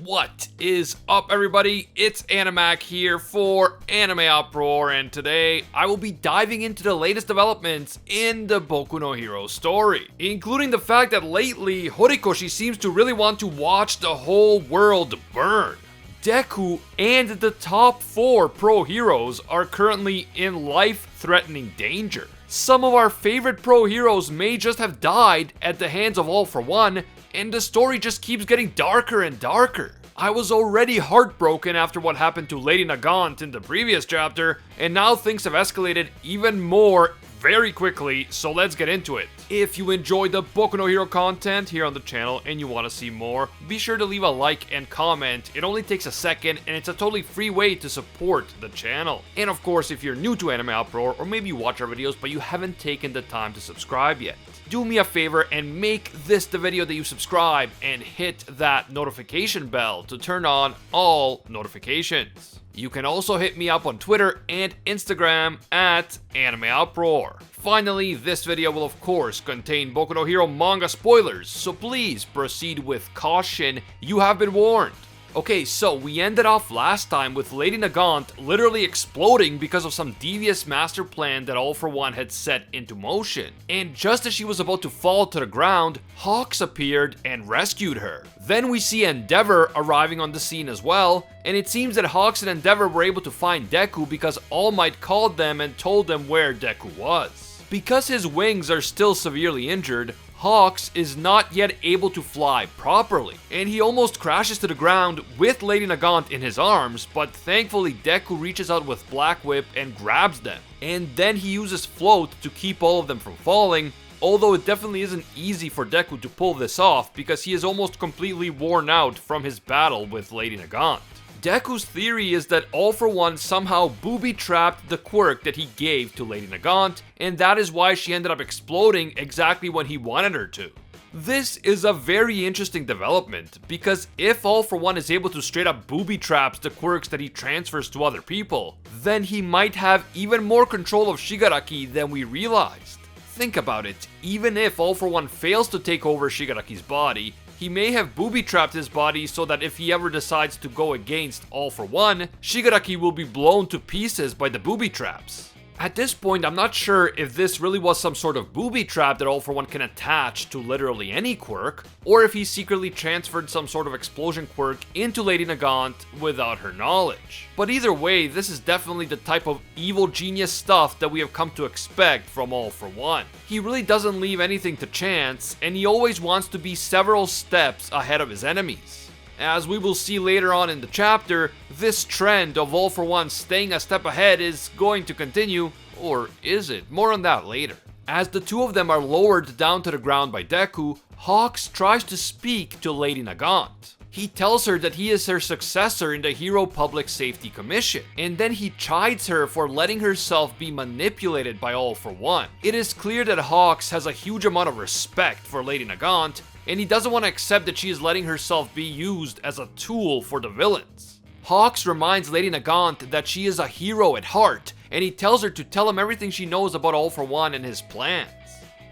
What is up, everybody? It's AnimeUproar here for AnimeUproar, and today I will be diving into the latest developments in the Boku no Hero story, including the fact that lately Horikoshi seems to really want to watch the whole world burn. Deku and the top 4 pro heroes are currently in life-threatening danger. Some of our favorite pro heroes may just have died at the hands of All For One, and the story just keeps getting darker and darker. I was already heartbroken after what happened to Lady Nagant in the previous chapter, and now things have escalated even more very quickly, so let's get into it. If you enjoyed the Boku no Hero content here on the channel and you want to see more, be sure to leave a like and comment. It only takes a second and it's a totally free way to support the channel. And of course, if you're new to AnimeUproar, or maybe you watch our videos but you haven't taken the time to subscribe yet, do me a favor and make this the video that you subscribe and hit that notification bell to turn on all notifications. You can also hit me up on Twitter and Instagram at AnimeUproar. Finally, this video will of course contain Boku no Hero manga spoilers, so please proceed with caution. You have been warned. Okay, so we ended off last time with Lady Nagant literally exploding because of some devious master plan that All For One had set into motion. And just as she was about to fall to the ground, Hawks appeared and rescued her. Then we see Endeavor arriving on the scene as well, and it seems that Hawks and Endeavor were able to find Deku because All Might called them and told them where Deku was. Because his wings are still severely injured, Hawks is not yet able to fly properly, and he almost crashes to the ground with Lady Nagant in his arms, but thankfully Deku reaches out with Black Whip and grabs them. And then he uses Float to keep all of them from falling, although it definitely isn't easy for Deku to pull this off because he is almost completely worn out from his battle with Lady Nagant. Deku's theory is that All For One somehow booby-trapped the quirk that he gave to Lady Nagant, and that is why she ended up exploding exactly when he wanted her to. This is a very interesting development, because if All For One is able to straight up booby-traps the quirks that he transfers to other people, then he might have even more control of Shigaraki than we realized. Think about it, even if All For One fails to take over Shigaraki's body, he may have booby-trapped his body so that if he ever decides to go against All For One, Shigaraki will be blown to pieces by the booby traps. At this point, I'm not sure if this really was some sort of booby trap that All For One can attach to literally any quirk, or if he secretly transferred some sort of explosion quirk into Lady Nagant without her knowledge. But either way, this is definitely the type of evil genius stuff that we have come to expect from All For One. He really doesn't leave anything to chance, and he always wants to be several steps ahead of his enemies. As we will see later on in the chapter, this trend of All For One staying a step ahead is going to continue, or is it? More on that later. As the two of them are lowered down to the ground by Deku, Hawks tries to speak to Lady Nagant. He tells her that he is her successor in the Hero Public Safety Commission, and then he chides her for letting herself be manipulated by All For One. It is clear that Hawks has a huge amount of respect for Lady Nagant, and he doesn't want to accept that she is letting herself be used as a tool for the villains. Hawks reminds Lady Nagant that she is a hero at heart, and he tells her to tell him everything she knows about All For One and his plans.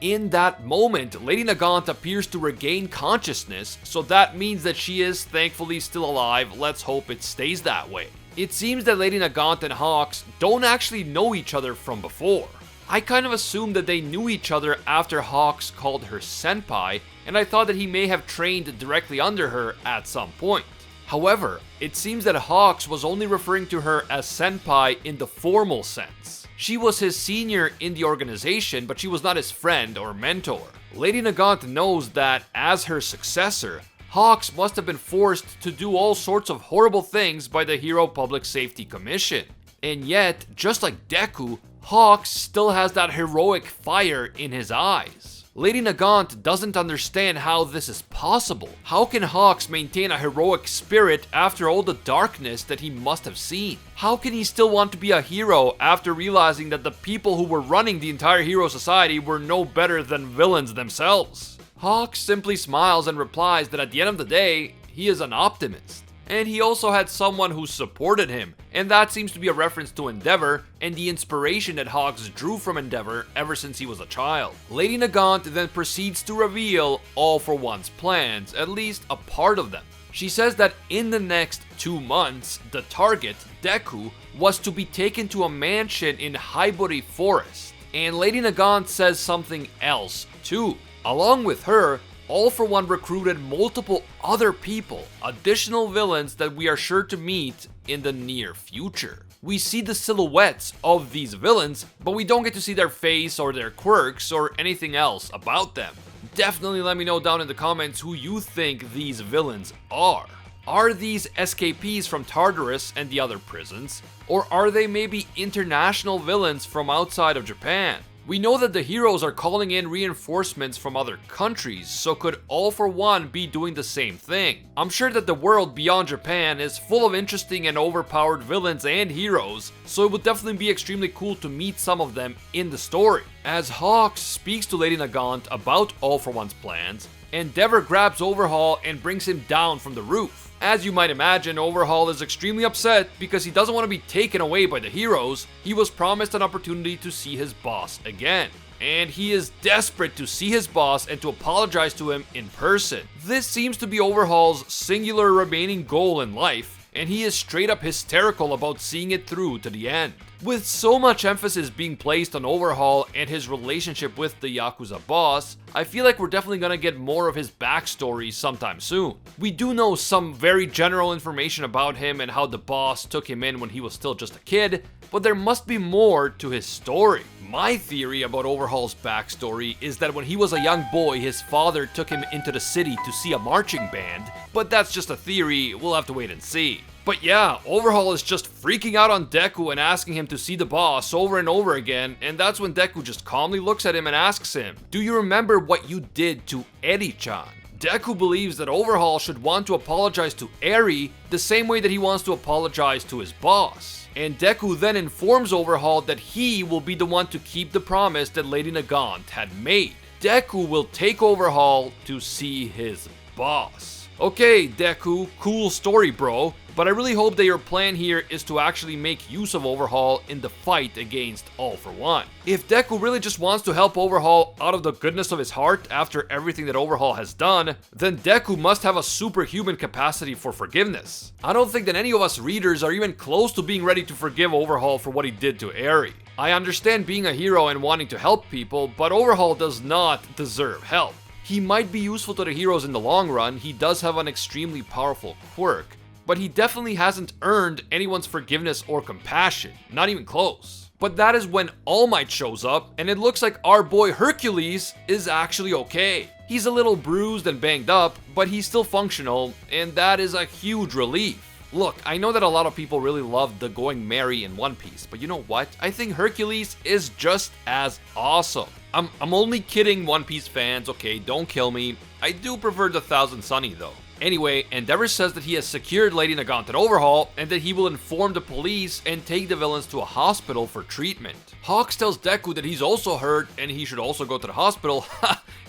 In that moment, Lady Nagant appears to regain consciousness, so that means that she is thankfully still alive. Let's hope it stays that way. It seems that Lady Nagant and Hawks don't actually know each other from before. I kind of assumed that they knew each other after Hawks called her senpai, and I thought that he may have trained directly under her at some point. However, it seems that Hawks was only referring to her as senpai in the formal sense. She was his senior in the organization, but she was not his friend or mentor. Lady Nagant knows that, as her successor, Hawks must have been forced to do all sorts of horrible things by the Hero Public Safety Commission. And yet, just like Deku, Hawks still has that heroic fire in his eyes. Lady Nagant doesn't understand how this is possible. How can Hawks maintain a heroic spirit after all the darkness that he must have seen? How can he still want to be a hero after realizing that the people who were running the entire hero society were no better than villains themselves? Hawks simply smiles and replies that at the end of the day, he is an optimist. And he also had someone who supported him, and that seems to be a reference to Endeavor and the inspiration that Hawks drew from Endeavor ever since he was a child. Lady Nagant then proceeds to reveal All For One's plans, at least a part of them. She says that in the next 2 months, the target, Deku, was to be taken to a mansion in Hibori Forest. And Lady Nagant says something else too. Along with her, All For One recruited multiple other people, additional villains that we are sure to meet in the near future. We see the silhouettes of these villains, but we don't get to see their face or their quirks or anything else about them. Definitely let me know down in the comments who you think these villains are. Are these escapees from Tartarus and the other prisons? Or are they maybe international villains from outside of Japan? We know that the heroes are calling in reinforcements from other countries, so could All For One be doing the same thing? I'm sure that the world beyond Japan is full of interesting and overpowered villains and heroes, so it would definitely be extremely cool to meet some of them in the story. As Hawks speaks to Lady Nagant about All For One's plans, Endeavor grabs Overhaul and brings him down from the roof. As you might imagine, Overhaul is extremely upset because he doesn't want to be taken away by the heroes. He was promised an opportunity to see his boss again, and he is desperate to see his boss and to apologize to him in person. This seems to be Overhaul's singular remaining goal in life, and he is straight up hysterical about seeing it through to the end. With so much emphasis being placed on Overhaul and his relationship with the Yakuza boss, I feel like we're definitely gonna get more of his backstory sometime soon. We do know some very general information about him and how the boss took him in when he was still just a kid, but there must be more to his story. My theory about Overhaul's backstory is that when he was a young boy, his father took him into the city to see a marching band, but that's just a theory, we'll have to wait and see. But yeah, Overhaul is just freaking out on Deku and asking him to see the boss over and over again, and that's when Deku just calmly looks at him and asks him, "Do you remember what you did to Eri-chan?" Deku believes that Overhaul should want to apologize to Eri the same way that he wants to apologize to his boss. And Deku then informs Overhaul that he will be the one to keep the promise that Lady Nagant had made. Deku will take Overhaul to see his boss. Okay, Deku, cool story, bro. But I really hope that your plan here is to actually make use of Overhaul in the fight against All For One. If Deku really just wants to help Overhaul out of the goodness of his heart after everything that Overhaul has done, then Deku must have a superhuman capacity for forgiveness. I don't think that any of us readers are even close to being ready to forgive Overhaul for what he did to Eri. I understand being a hero and wanting to help people, but Overhaul does not deserve help. He might be useful to the heroes in the long run, he does have an extremely powerful quirk, but he definitely hasn't earned anyone's forgiveness or compassion, not even close. But that is when All Might shows up, and it looks like our boy Hercules is actually okay. He's a little bruised and banged up, but he's still functional, and that is a huge relief. Look, I know that a lot of people really loved the going merry in One Piece, but you know what? I think Hercules is just as awesome. I'm only kidding, One Piece fans, okay, don't kill me. I do prefer the Thousand Sunny though. Anyway, Endeavor says that he has secured Lady Nagant and Overhaul, and that he will inform the police and take the villains to a hospital for treatment. Hawks tells Deku that he's also hurt and he should also go to the hospital.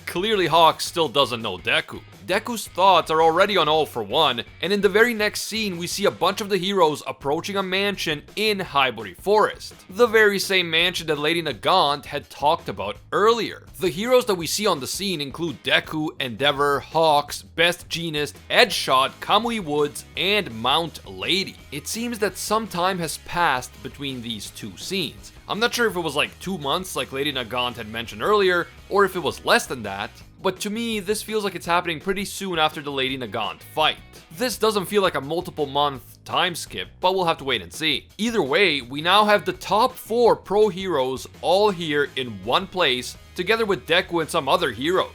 Clearly Hawks still doesn't know Deku. Deku's thoughts are already on All For One, and in the very next scene we see a bunch of the heroes approaching a mansion in Hibori Forest. The very same mansion that Lady Nagant had talked about earlier. The heroes that we see on the scene include Deku, Endeavor, Hawks, Best Jeanist, Edgeshot, Kamui Woods, and Mount Lady. It seems that some time has passed between these two scenes. I'm not sure if it was like 2 months like Lady Nagant had mentioned earlier, or if it was less than that, but to me this feels like it's happening pretty soon after the Lady Nagant fight. This doesn't feel like a multiple month time skip, but we'll have to wait and see. Either way, we now have the top 4 pro heroes all here in one place, together with Deku and some other heroes.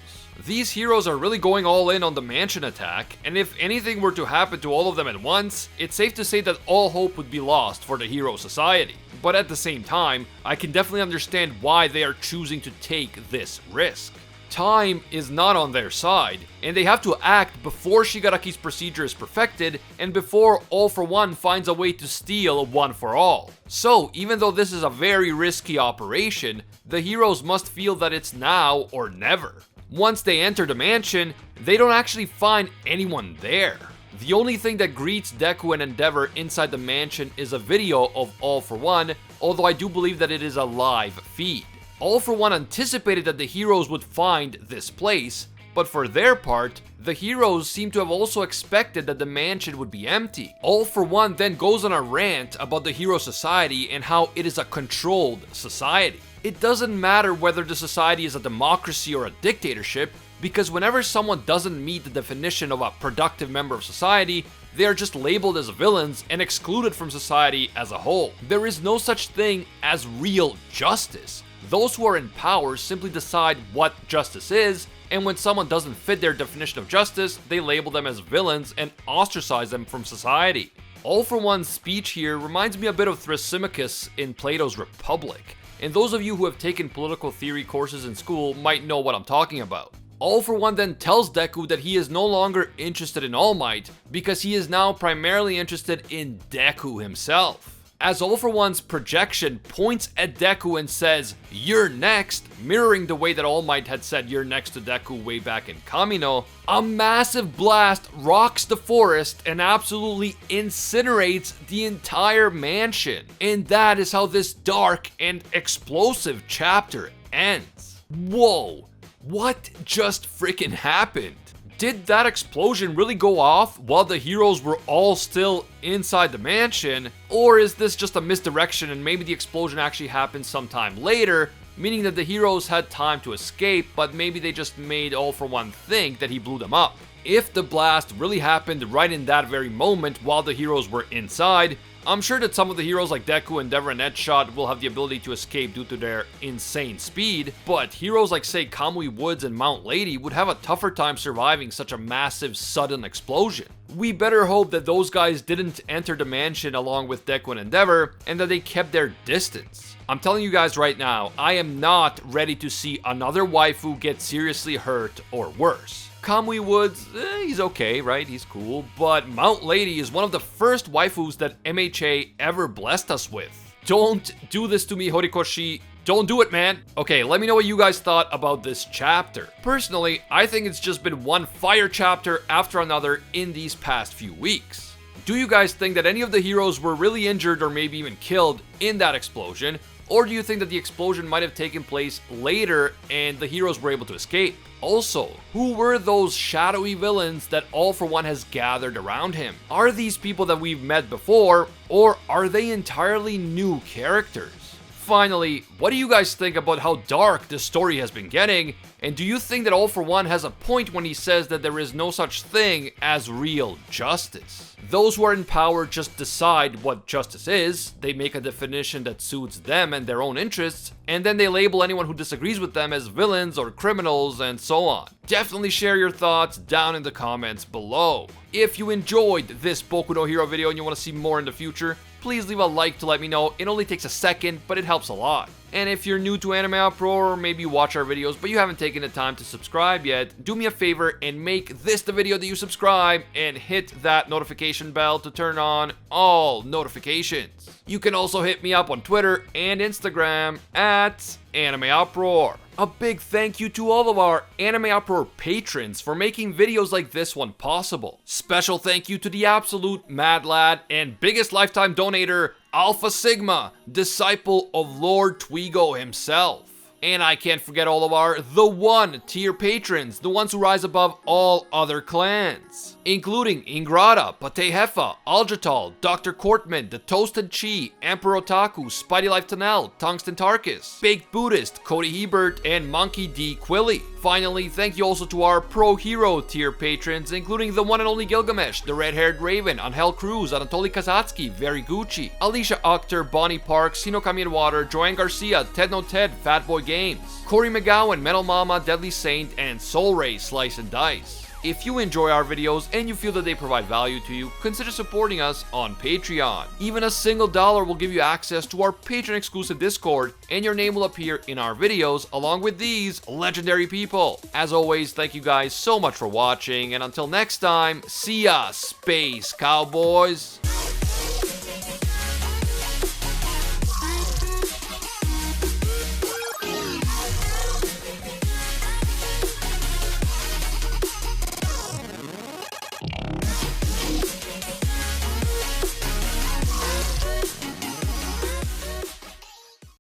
These heroes are really going all in on the mansion attack, and if anything were to happen to all of them at once, it's safe to say that all hope would be lost for the hero society. But at the same time, I can definitely understand why they are choosing to take this risk. Time is not on their side, and they have to act before Shigaraki's procedure is perfected and before All For One finds a way to steal One For All. So, even though this is a very risky operation, the heroes must feel that it's now or never. Once they enter the mansion, they don't actually find anyone there. The only thing that greets Deku and Endeavor inside the mansion is a video of All For One, although I do believe that it is a live feed. All For One anticipated that the heroes would find this place, But for their part, the heroes seem to have also expected that the mansion would be empty. All for One then goes on a rant about the hero society and how it is a controlled society. It doesn't matter whether the society is a democracy or a dictatorship, because whenever someone doesn't meet the definition of a productive member of society, they are just labeled as villains and excluded from society as a whole. There is no such thing as real justice. Those who are in power simply decide what justice is, and when someone doesn't fit their definition of justice, they label them as villains and ostracize them from society. All for One's speech here reminds me a bit of Thrasymachus in Plato's Republic, and those of you who have taken political theory courses in school might know what I'm talking about. All for One then tells Deku that he is no longer interested in All Might because he is now primarily interested in Deku himself. As All for One's projection points at Deku and says, "You're next," mirroring the way that All Might had said "you're next" to Deku way back in Kamino, a massive blast rocks the forest and absolutely incinerates the entire mansion. And that is how this dark and explosive chapter ends. Whoa. What just freaking happened? Did that explosion really go off while the heroes were all still inside the mansion? Or is this just a misdirection and maybe the explosion actually happened sometime later, meaning that the heroes had time to escape, but maybe they just made All for One think that he blew them up? If the blast really happened right in that very moment while the heroes were inside, I'm sure that some of the heroes like Deku, Endeavor, and Edgeshot will have the ability to escape due to their insane speed, but heroes like, say, Kamui Woods and Mount Lady would have a tougher time surviving such a massive, sudden explosion. We better hope that those guys didn't enter the mansion along with Deku and Endeavor, and that they kept their distance. I'm telling you guys right now, I am not ready to see another waifu get seriously hurt or worse. Kamui Woods, he's okay, right? He's cool. But Mount Lady is one of the first waifus that MHA ever blessed us with. Don't do this to me, Horikoshi. Don't do it, man. Okay, let me know what you guys thought about this chapter. Personally, I think it's just been one fire chapter after another in these past few weeks. Do you guys think that any of the heroes were really injured or maybe even killed in that explosion? Or do you think that the explosion might have taken place later and the heroes were able to escape? Also, who were those shadowy villains that All for One has gathered around him? Are these people that we've met before, or are they entirely new characters? Finally, what do you guys think about how dark this story has been getting? And do you think that All for One has a point when he says that there is no such thing as real justice? Those who are in power just decide what justice is, they make a definition that suits them and their own interests, and then they label anyone who disagrees with them as villains or criminals and so on. Definitely share your thoughts down in the comments below. If you enjoyed this Boku no Hero video and you want to see more in the future, please leave a like to let me know. It only takes a second, but it helps a lot. And if you're new to AnimeUproar, or maybe you watch our videos but you haven't taken the time to subscribe yet, do me a favor and make this the video that you subscribe and hit that notification bell to turn on all notifications. You can also hit me up on Twitter and Instagram at AnimeUproar. A big thank you to all of our AnimeUproar patrons for making videos like this one possible. Special thank you to the absolute mad lad and biggest lifetime donator, Alpha Sigma, disciple of Lord Twigo himself. And I can't forget all of our The One tier patrons, the ones who rise above all other clans, including Ingrata, Patehefa, Aljatal, Dr. Courtman, The Toasted Chi, Emperor Otaku, Spidey Life Tunnel, Tungsten Tarkus, Baked Buddhist, Cody Hebert, and Monkey D. Quilly. Finally, thank you also to our Pro Hero tier patrons, including the one and only Gilgamesh, the Red-Haired Raven, Angel Cruz, Anatoly Kazatsky, Very Gucci, Alicia Akhtar, Bonnie Parks, Hino Water, Joanne Garcia, Ted No Ted, Fatboy Games, Corey McGowan, Metal Mama, Deadly Saint, and Soul Ray Slice and Dice. If you enjoy our videos and you feel that they provide value to you, consider supporting us on Patreon. Even a single dollar will give you access to our Patreon-exclusive Discord, and your name will appear in our videos along with these legendary people. As always, thank you guys so much for watching, and until next time, see ya, Space Cowboys!